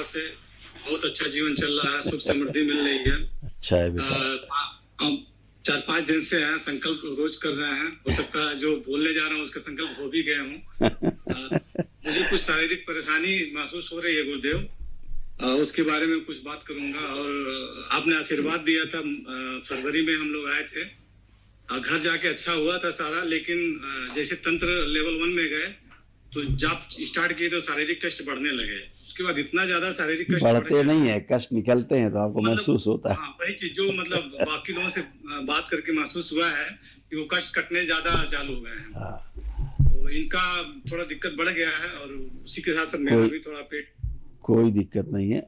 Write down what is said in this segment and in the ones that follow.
से बहुत अच्छा जीवन चल रहा है, सुख समृद्धि मिल रही है। अच्छा है बेटा। हम 4-5 दिन से हैं, संकल्प रोज कर रहे हैं। हो सकता है जो बोलने जा रहा हूँ उसका संकल्प हो भी गया हूँ। मुझे कुछ शारीरिक परेशानी महसूस हो रही है गुरुदेव, उसके बारे में कुछ बात करूंगा। और आपने आशीर्वाद दिया था, फरवरी में हम लोग आए थे, घर जाके अच्छा हुआ था सारा, लेकिन जैसे तंत्र लेवल 1 में गए तो जाप स्टार्ट किए तो शारीरिक कष्ट बढ़ने लगे। उसके बाद इतना ज्यादा शारीरिक कष्ट बढ़ते नहीं है, कष्ट निकलते हैं तो आपको मतलब, महसूस होता है। हाँ, वही चीज जो मतलब बाकी लोगों से बात करके महसूस हुआ है कि वो कष्ट कटने ज्यादा चालू हो गए हैं। हाँ। तो इनका थोड़ा दिक्कत बढ़ गया है, और उसी के साथ साथ मेरा भी थोड़ा पेट। कोई दिक्कत नहीं है,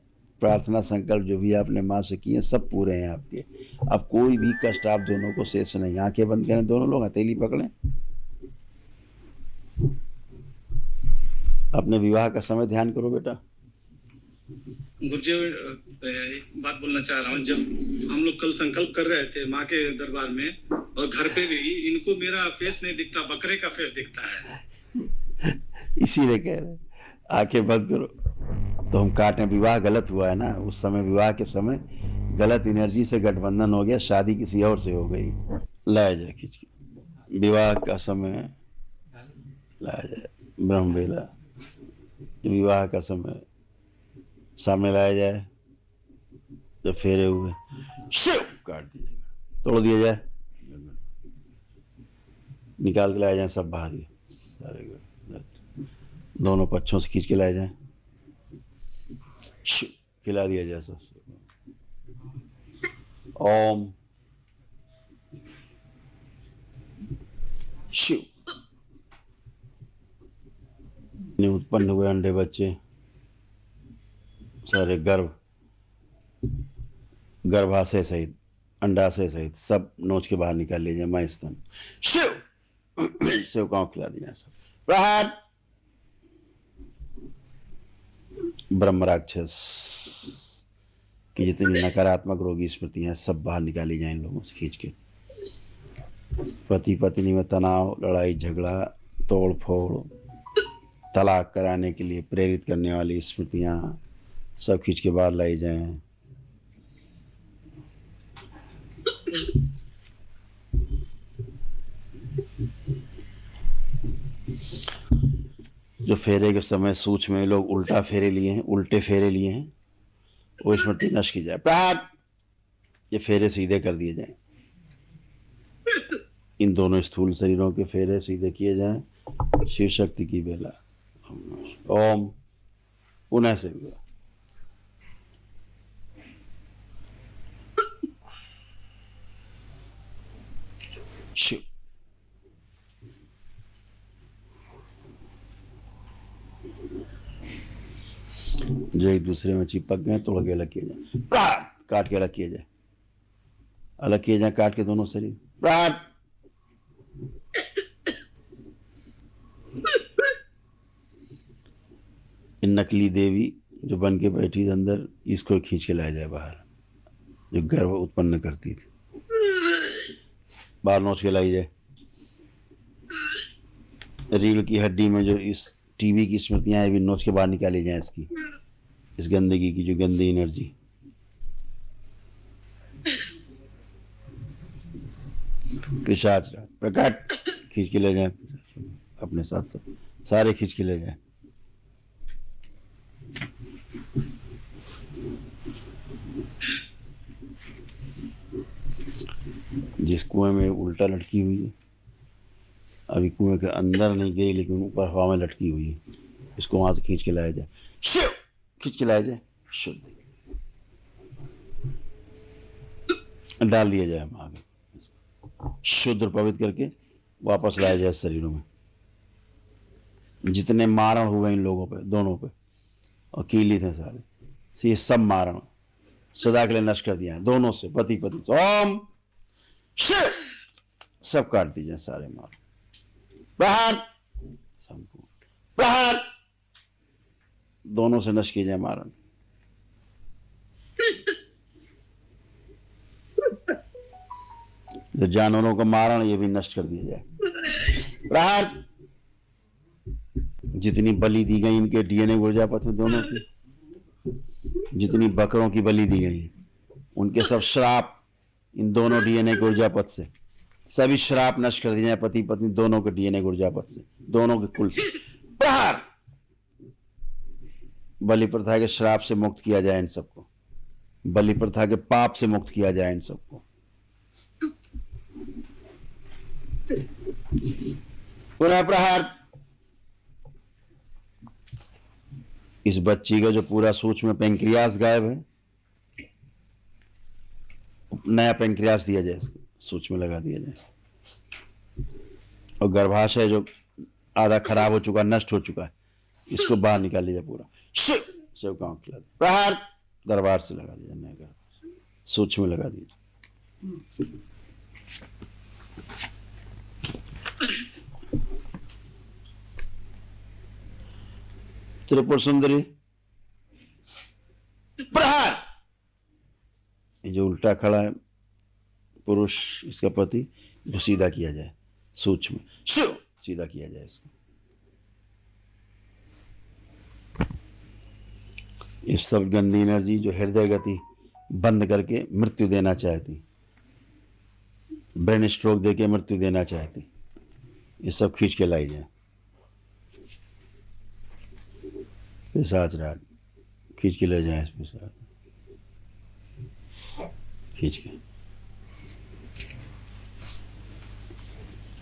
प्रार्थना संकल्प जो भी आपने माँ से किए सब पूरे हैं आपके। अब कोई भी कष्ट आप दोनों को शेष नहीं। आंखें बंद करें दोनों लोग, हथेली पकड़ें। अपने विवाह का समय ध्यान करो बेटा। गुरुजी, एक बात बोलना चाह रहा हूँ। जब हम लोग कल संकल्प कर रहे थे माँ के दरबार में, और घर पे भी, इनको मेरा फेस नहीं दिखता, बकरे का फेस दिखता है। इसीलिए कह रहे आंखें बंद करो तो हम काटें। विवाह गलत हुआ है ना, उस समय विवाह के समय गलत एनर्जी से गठबंधन हो गया, शादी किसी और से हो गई। लाया जाए खींच के। विवाह का समय लाया जाए, ब्रह्म बेला विवाह का समय सामने लाया जाए। जब फेरे हुए शिव काट दिया जाए, तोड़ दिया जाए, निकाल के लाया जाए सब बाहर ही सारे, दोनों पक्षों से खींच के लाया जाए, शिव खिला दिया जाए सबसे। ओम शिव। उत्पन्न हुए अंडे बच्चे सारे गर्भाशय सहित, अंडाशय सहित सब नोच के बाहर निकाल लीजिए। माँ स्तन शिव सेवकाओं खिला दिया सब। प्रहार। ब्रह्म राक्षस की जितनी नकारात्मक रोगी स्मृतियां सब बाहर निकाली जाए इन लोगों से खींच के। पति पत्नी में तनाव, लड़ाई झगड़ा, तोड़ फोड़, तलाक कराने के लिए प्रेरित करने वाली स्मृतियां सब खींच के बाहर लाई जाएं। जो फेरे के समय सूच में लोग उल्टा फेरे लिए हैं, उल्टे फेरे लिए हैं, वो स्मृति नष्ट की जाए। प्राण। ये फेरे सीधे कर दिए जाएं। इन दोनों स्थूल शरीरों के फेरे सीधे किए जाएं। शिव शक्ति की बेला। ओम। पुनः से हुआ शिव। जो एक दूसरे में चिपक गए तोड़ के अलग किए जाए। प्राण। काट के अलग किए जाए, अलग किए जाए, काट के दोनों शरीर। प्राण। इन नकली देवी जो बन के बैठी थी अंदर, इसको खींच के लाया जाए बाहर, जो गर्भ उत्पन्न करती थी, बाहर नोच के लाई जाए। रीढ़ की हड्डी में जो इस टीबी की स्मृतियां हैं भी नोच के बाहर निकाली जाए। इसकी, इस गंदगी की, जो गंदी एनर्जी। पिशाच प्रकट खींच के ले जाए अपने साथ, सब सारे खींच के ले जाए। जिस कुएं में उल्टा लटकी हुई है, अभी कुएं के अंदर नहीं गई लेकिन ऊपर हवा में लटकी हुई है, इसको वहां से खींच के लाया जाए। शिव खींच के लाया जाए, शुद्ध डाल दिया जाए हम आगे, शुद्ध और पवित्र करके वापस लाया जाए शरीरों में। जितने मारण हुए इन लोगों पे, दोनों पे, और कीली थे सारे, ये सब मारण सदा के लिए नष्ट कर दिया है दोनों से, पति पति से। ओम शिव। सब काट दीजिए सारे मार। प्रहार। संपूर्ण प्रहार। दोनों से नष्ट किए जाए मारण। जो जानवरों का मारण, ये भी नष्ट कर दिया जाए। प्रहार। जितनी बलि दी गई इनके डीएनए ऊर्जा पथ दोनों की, जितनी बकरों की बलि दी गई उनके सब श्राप इन दोनों डीएनए के ऊर्जा पथ से, सभी श्राप नष्ट कर दिए जाए पति पत्नी दोनों के डीएनए के ऊर्जा पथ से, दोनों के कुल से। प्रहार। बलि प्रथा के श्राप से मुक्त किया जाए इन सबको, बलि प्रथा के पाप से मुक्त किया जाए इन सबको। पुनः प्रहार। इस बच्ची का जो पूरा सूक्ष्म पेंक्रियास गायब है, नया पेंक्रियास दिया जाए, इसको सूक्ष्म लगा दिया जाए। और गर्भाशय जो आधा खराब हो चुका, नष्ट हो चुका है, इसको बाहर निकाल लिया पूरा। शिव का आंख खिला दे। प्रहार। दरबार से लगा दिया, नया गर्भ सूक्ष्म लगा दिया। त्रिपुर सुंदरी। प्रहार। ये जो उल्टा खड़ा है पुरुष, इसका पति, जो सीधा किया जाए, सूक्ष्म शिव सीधा किया जाए इसको। इस सब गंदी एनर्जी जो हृदय गति बंद करके मृत्यु देना चाहती, ब्रेन स्ट्रोक देके मृत्यु देना चाहती, ये सब खींच के लाई जाए। पिशाच राज खींच के ले जाए, इस पिशाच खींच के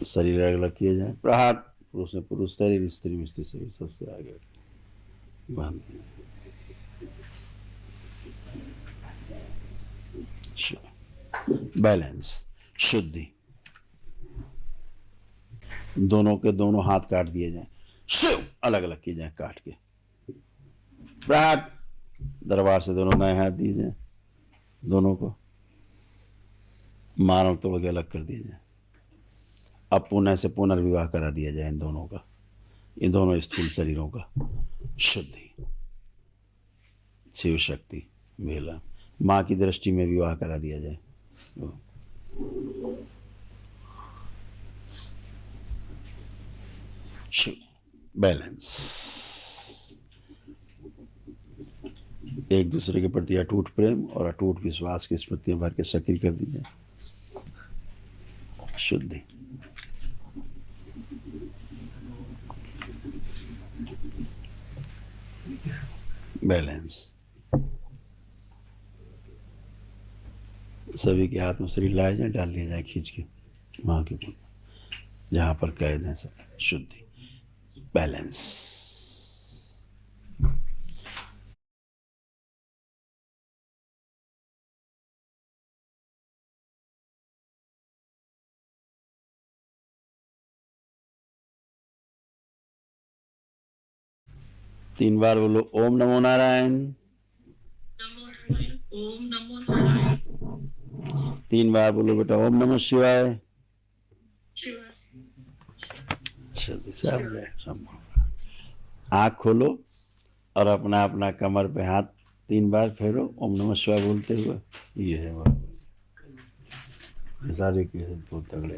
शरीर अलग अलग किए जाए। प्रहार। पुरुष में पुरुष शरीर, स्त्री में स्त्री शरीर, सबसे आगे बांध। बैलेंस, शुद्धि। दोनों के दोनों हाथ काट दिए जाएं, शिव अलग अलग किए जाएं काट के। प्रहार। दरबार से दोनों नए हाथ दिए जाएं, दोनों को मानव तोड़ के अलग कर दिए जाए। अब पुनः से पुनर्विवाह करा दिया जाए इन दोनों का, इन दोनों स्थूल शरीरों का। शुद्धि, शिव शक्ति मेला, माँ की दृष्टि में विवाह करा दिया जाए। शिव। बैलेंस। एक दूसरे के प्रति अटूट प्रेम और अटूट विश्वास की स्मृतियां भर के सक्रिय कर दी जाए। शुद्धि। बैलेंस। सभी के हाथ में शरीर लाए जाए, डाल दिया जाए खींच के वहां के जहां पर कैद है सब। शुद्धि, बैलेंस। तीन बार बोलो ओम नमो नारायण। ओम नमो नारायण। तीन बार बोलो बेटा ओम नमः शिवाय। आँख खोलो और अपना अपना कमर पे हाथ तीन बार फेरो, ओम नमः शिवाय बोलते हुए। ये है सारे केस बहुत तगड़े।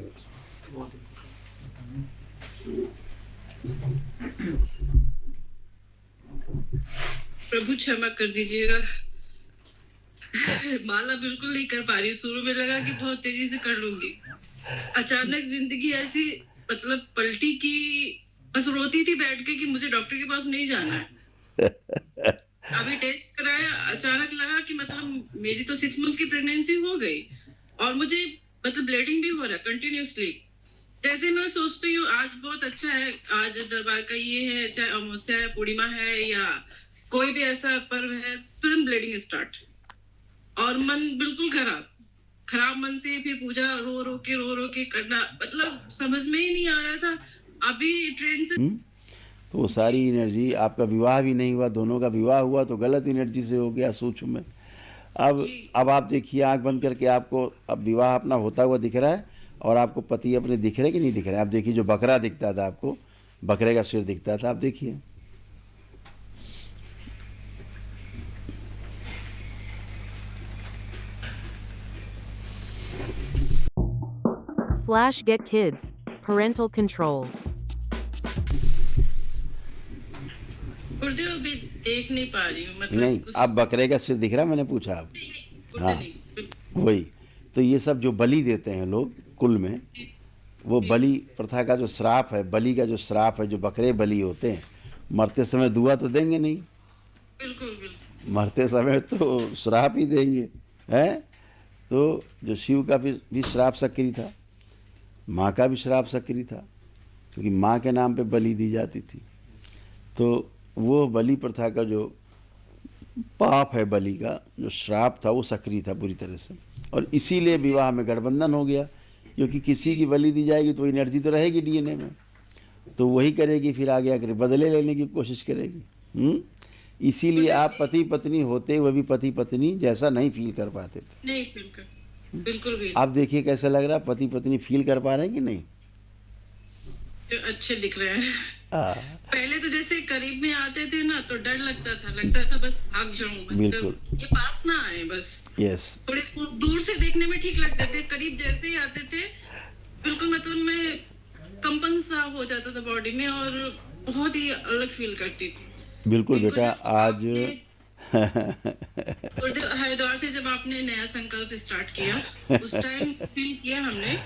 प्रभु क्षमा कर दीजिएगा, माला बिल्कुल नहीं कर पा रही। शुरू में लगा कि बहुत तेजी से कर लूंगी, अचानक जिंदगी ऐसी मतलब पलटी कि बस रोती थी बैठ के कि मुझे डॉक्टर के पास नहीं जाना है। अभी टेस्ट कराया, अचानक लगा कि मतलब मेरी तो 6 मंथ की प्रेगनेंसी हो गई और मुझे मतलब ब्लीडिंग भी हो रहा है कंटिन्यूसली। जैसे मैं सोचती हूँ आज बहुत अच्छा है, आज दरबार का ये है, चाहे अमावस्या है, पूर्णिमा है या कोई भी ऐसा पर्व है, तुरंत ब्लीडिंग स्टार्ट और मन बिल्कुल खराब मन से फिर पूजा रो रो के करना, मतलब समझ में ही नहीं आ रहा था। अभी ट्रेन से तो वो सारी एनर्जी, आपका विवाह भी नहीं हुआ, दोनों का विवाह हुआ तो गलत एनर्जी से हो गया सूक्ष्म में। अब आप देखिए आंख बंद करके, आपको अब विवाह अपना होता हुआ दिख रहा है और आपको पति अपने दिख रहे कि नहीं दिख रहे। आप देखिए जो बकरा दिखता था आपको, बकरे का सिर दिखता था, आप देखिए। Flash Get Kids, Parental Control. गुरुदेव अभी देख नहीं पा रही हूँ, मतलब नहीं, कुछ अब बकरे का सिर दिख रहा, मैंने पूछा आप? नहीं, नहीं, हाँ, गुरुदेव नहीं, वही। तो ये सब जो बलि देते हैं लोग कुल में, वो बलि प्रथा का जो श्राप है, बलि का जो श्राप है, जो बकरे बलि होते हैं, मरते समय दुआ तो देंगे नहीं, बिल्कुल बिल्कुल मरते समय तो श्राप ही देंगे, हैं? तो जो शिव का भी श्राप सक्रिय था, माँ का भी श्राप सक्रिय था, क्योंकि माँ के नाम पे बलि दी जाती थी। तो वो बलि प्रथा का जो पाप है, बलि का जो श्राप था, वो सक्रिय था बुरी तरह से, और इसीलिए विवाह में गठबंधन हो गया, क्योंकि किसी की बलि दी जाएगी तो एनर्जी तो रहेगी डीएनए में, तो वही करेगी, फिर आगे आकर बदले लेने की कोशिश करेगी। इसीलिए आप पति पत्नी होते हुए भी पति पत्नी जैसा नहीं फील कर पाते थे। नहीं, बिल्कुल भी आप देखिए कैसा लग रहा, पति पत्नी फील कर पा रहे हैं कि नहीं? अच्छे दिख रहे हैं। हाँ, पहले तो जैसे करीब में आते थे ना तो डर लगता था बस भाग जाऊं, बिल्कुल। मतलब ये पास ना आए बस। यस, थोड़े दूर से देखने में ठीक लगते थे, करीब जैसे ही आते थे बिल्कुल मतलब मैं कंपन सा हो जाता था बॉडी में और बहुत ही अलग फील करती थी। बिल्कुल इनको बेटा। जब आज हरिद्वार से जब आपने नया संकल्प स्टार्ट किया, उस टाइम फील किया हमने,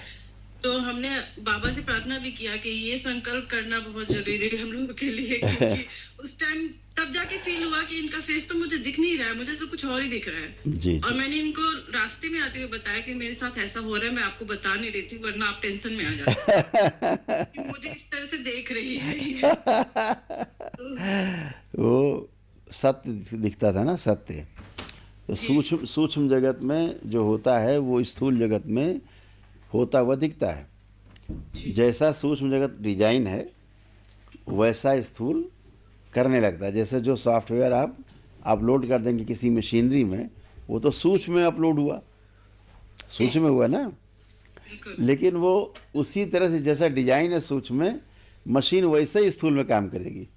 तो हमने बाबा से प्रार्थना भी किया कि ये संकल्प करना बहुत जरूरी है हम लोगों के लिए, क्योंकि उस टाइम तब जाके फील हुआ कि इनका फेस तो मुझे दिख नहीं रहा है, मुझे तो कुछ और ही दिख रहा है। जी और जी, मैंने इनको रास्ते में आते हुए बताया कि मेरे साथ ऐसा हो रहा है, मैं आपको बता नहीं रही थी वरना आप टेंशन में आ जाते कि मुझे इस तरह से देख रही है। तो वो सत्य दिखता था ना, सत्य। तो सूक्ष्म सूक्ष्म जगत में जो होता है वो स्थूल जगत में होता हुआ दिखता है। जैसा सूक्ष्म जगत डिजाइन है वैसा स्थूल करने लगता है। जैसे जो सॉफ्टवेयर आप अपलोड कर देंगे किसी मशीनरी में, वो तो सूक्ष्म में अपलोड हुआ, सूक्ष्म में हुआ ना, बिल्कुल लेकिन वो उसी तरह से जैसा डिजाइन है सूक्ष्म में, मशीन वैसे ही स्थूल में काम करेगी।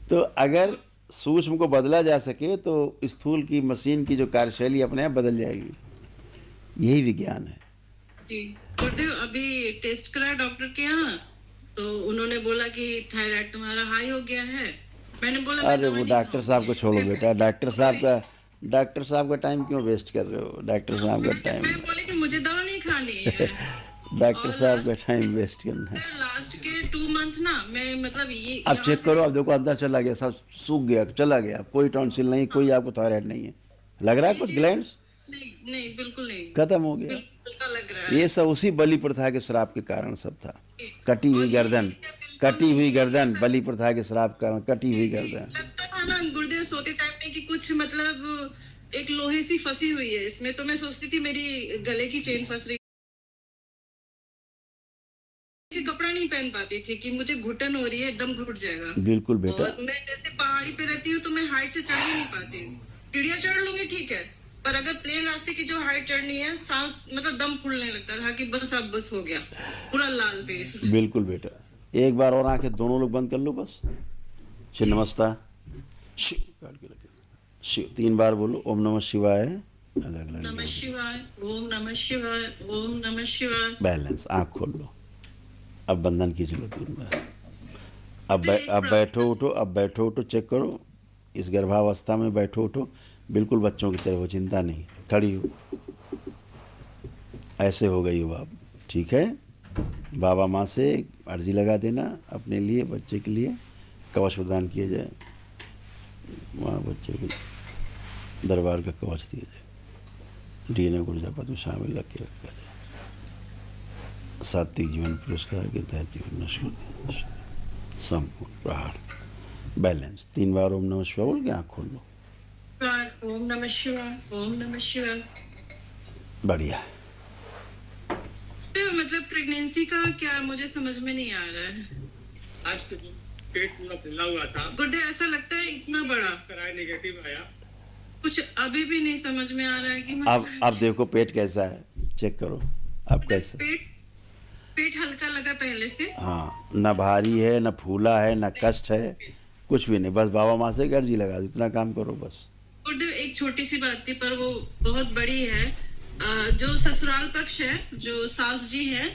तो अगर सूक्ष्म को बदला जा सके तो स्थूल की मशीन की जो कार्यशैली अपने आप बदल जाएगी। यही विज्ञान है। जी गुरुदेव, अभी टेस्ट कराया डॉक्टर के यहाँ, तो उन्होंने बोला कि थायराइड तुम्हारा हाई हो गया है। मैंने बोला मैं अरे दवा वो नहीं डॉक्टर साहब को खाऊंगी। छोड़ो बेटा, डॉक्टर साहब का टाइम क्यों वेस्ट कर रहे हो? डॉक्टर साहब का टाइम, मैं बोले कि मुझे दवा नहीं खानी है। डॉक्टर साहब का टाइम वेस्ट करना है। लास्ट के 2 मंथ ना मैं मतलब ये अब यहाँ चेक से करो, अब देखो अंदर चला गया, सब सूख गया, चला गया, कोई टॉन्सिल नहीं, कोई आपको थायराइड नहीं है, लग रहा है कुछ ग्लैंड्स नहीं नहीं बिल्कुल नहीं, खत्म हो गया। बिल्कुल हल्का लग रहा है। ये सब उसी बलि प्रथा के श्राप के कारण सब था। कटी हुई और ये गर्दन, बिल्कुल कटी हुई गर्दन, ऐसा- बलि प्रथा के श्राप के कारण कटी हुई गर्दन। लगता था ना गुरुदेव सोते टाइम में कि कुछ मतलब एक लोहे सी फंसी हुई है इसमें, तो मैं सोचती थी मेरी गले की चेन फंस रही है, कपड़ा नहीं पहन पाती थी कि मुझे घुटन हो रही है, एकदम घुट जाएगा। बिल्कुल बेटा, और मैं जैसे पहाड़ी पे रहती हूँ तो मैं हाइट से चढ़ ही नहीं पाती। सीढ़ियाँ चढ़ लूंगी ठीक है, पर अगर प्लेन रास्ते की जो हाइट चढ़नी है, सांस मतलब दम फूलने लगता था कि बस अब बस हो गया, पूरा लाल फेस। बिल्कुल बेटा। एक बार और आंखें दोनों लोग बंद कर लो बस। छिन्नमस्ता शिव, काट के रखे शिव, 3 बार बोलो ओम नमः शिवाय। अलग अलग नमः शिवाय, ओम नमः शिवाय, ओम नमः शिवाय। बैलेंस। आंख खोल लो, अब बंधन की जरूरत नहीं। अब बैठो उठो, अब बैठो उठो, चेक करो इस गर्भावस्था में, बैठो उठो, बिल्कुल बच्चों की तरह हो, चिंता नहीं, खड़ी हो, ऐसे हो गई हो आप, ठीक है। बाबा माँ से अर्जी लगा देना अपने लिए, बच्चे के लिए कवच प्रदान किया जाए, वहाँ बच्चे के दरबार का कवच दिया जाए, डीएनए गुर्जापत में शामिल रख के रखा जाए। सात्विक जीवन पुरस्कार के तहत जीवन नष्ट कर दिया, संपूर्ण प्रहार। बैलेंस। 3 बार ओम नमः शिवाय बोल के आँख खोल लो। ओम नमः शिवाय, ओम नमः शिवाय। बढ़िया। तो मतलब प्रेगनेंसी का क्या मुझे समझ में नहीं आ रहा है। आज तो पेट पूरा फैला हुआ था, गुड्डे ऐसा लगता है इतना बड़ा, कराया नेगेटिव आया। कुछ अभी भी नहीं समझ में आ रहा है कि अब देखो पेट कैसा है, चेक करो अब कैसा। पेट हल्का लगा पहले से। हाँ, न भारी है, न फूला है, न कष्ट है, कुछ भी नहीं, बस बाबा माँ से अर्जी लगा दो, इतना काम करो बस। गुड्डे एक छोटी सी बात थी पर वो बहुत बड़ी है। जो ससुराल पक्ष है, जो सास जी है,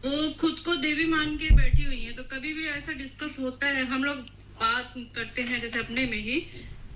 वो खुद को देवी मान के बैठी हुई है, तो कभी भी ऐसा डिस्कस होता है, हम लोग बात करते हैं जैसे अपने में ही,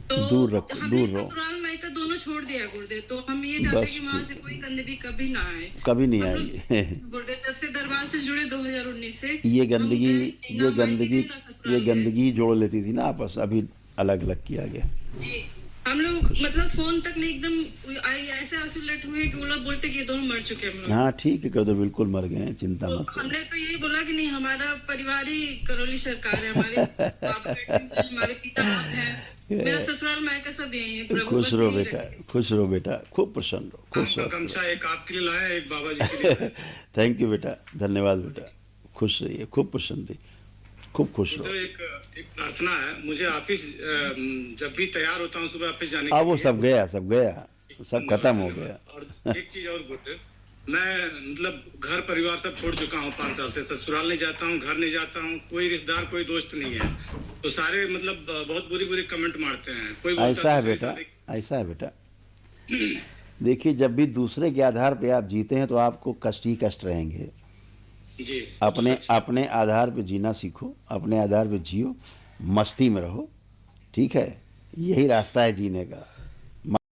तो दूर रखो, हमने दूर रहो। ससुराल मायका दोनों छोड़ दिया गुरुदेव। तो हम ये चाहते हैं बस कि वहां से ठीक कोई गंदगी कभी ना आए। कभी नहीं हम लोग आएगी। गुरुदेव जब से दरबार से जुड़े 2019 से, ये हम गंदगी गए, ना मायके गए, ना ससुराल ये गए। गंदगी जोड़ लेती थी ना आपस, अभी अलग अलग किया गया। जी, हम लोग मतलब फोन तक नहीं, एकदम ऐसे आइसोलेट हुए कि वो लोग बोलते कि ये दोनों मर चुके हैं हम लोग। हाँ ठीक है, कह दो बिल्कुल मर गए हैं, चिंता तो मत करो। हमने तो यही बोला कि नहीं, हमारा परिवार ही करौली सरकार है, हमारे बाबा बेटे हैं, हमारे पिता आप हैं, मेरा ससुराल मायका सब यही है, प्रभु खुश बस रहो यही बेटा, रखे। खुश रहो बेटा, खूब प्रसन्न रहो, खुश आपका रहो। गमछा एक आपके लिए लाया, एक बाबा जी के लिए लाया। थैंक यू बेटा, धन्यवाद बेटा, खुश रहिए, खूब प्रसन्न रहिए, खूब खुश तो रहो। एक प्रार्थना है, मुझे ऑफिस जब भी तैयार होता हूँ सुबह ऑफिस जाने अब के वो लिए, सब गया, सब खत्म हो गया। और एक चीज और गुरुदेव, मैं मतलब घर परिवार सब छोड़ चुका हूँ 5 साल से, ससुराल नहीं जाता हूँ, घर नहीं जाता हूँ, कोई रिश्तेदार कोई दोस्त नहीं है। तो सारे मतलब बहुत बुरी बुरी कमेंट मारते हैं, कोई बोलता ऐसा है दूसरी बेटा, शादी- ऐसा है बेटा। देखिए, जब भी दूसरे के आधार पे आप जीते हैं तो आपको कष्ट ही कष्ट रहेंगे। जी, अपने तो सच है। अपने आधार पे जीना सीखो, अपने आधार पे जियो, मस्ती में रहो, ठीक है, यही रास्ता है जीने का।